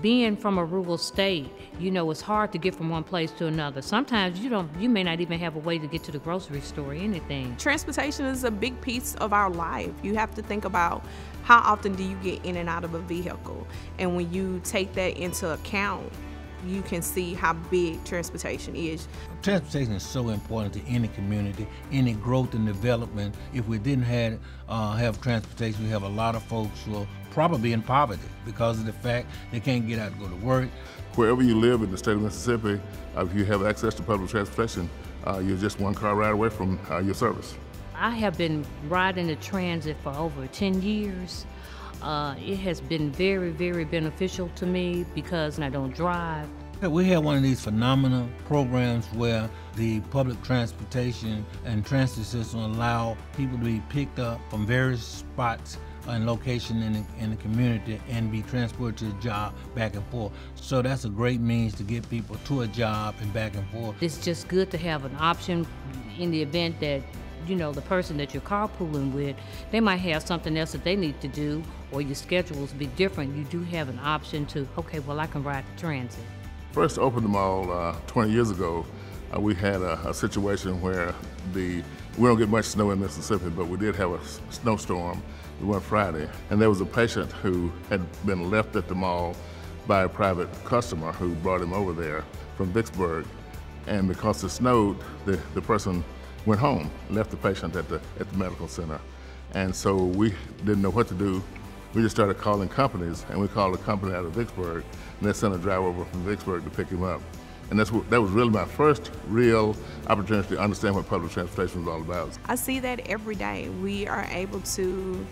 Being from a rural state, you know, it's hard to get from one place to another. Sometimes you may not even have a way to get to the grocery store or anything. Transportation is a big piece of our life. You have to think about how often do you get in and out of a vehicle. And when you take that into account, you can see how big transportation is. Transportation is so important to any community, any growth and development. If we didn't have transportation, we have a lot of folks who will probably in poverty because of the fact they can't get out to go to work. Wherever you live in the state of Mississippi, if you have access to public transportation, you're just one car ride away from your service. I have been riding the transit for over 10 years. It has been very, very beneficial to me because I don't drive. We have one of these phenomenal programs where the public transportation and transit system allow people to be picked up from various spots and location in the community and be transported to a job back and forth. So that's a great means to get people to a job and back and forth. It's just good to have an option in the event that, you know, the person that you're carpooling with, they might have something else that they need to do, or your schedules be different. You do have an option to, okay, well, I can ride the transit. First opened the mall 20 years ago. We had a situation where we don't get much snow in Mississippi, but we did have a snowstorm one Friday, and there was a patient who had been left at the mall by a private customer who brought him over there from Vicksburg, and because it snowed, the person went home, left the patient at the medical center. And so we didn't know what to do. We just started calling companies, and we called a company out of Vicksburg, and they sent a driver over from Vicksburg to pick him up. And that was really my first real opportunity to understand what public transportation was all about. I see that every day. We are able to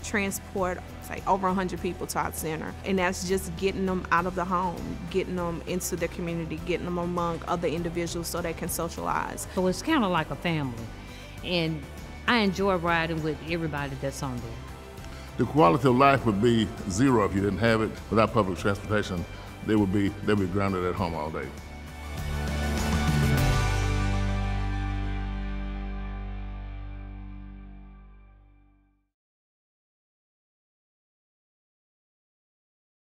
transport, say, over 100 people to our center. And that's just getting them out of the home, getting them into the community, getting them among other individuals so they can socialize. So it's kind of like a family. And I enjoy riding with everybody that's on there. The quality of life would be zero if you didn't have it. Without public transportation, they'd be grounded at home all day.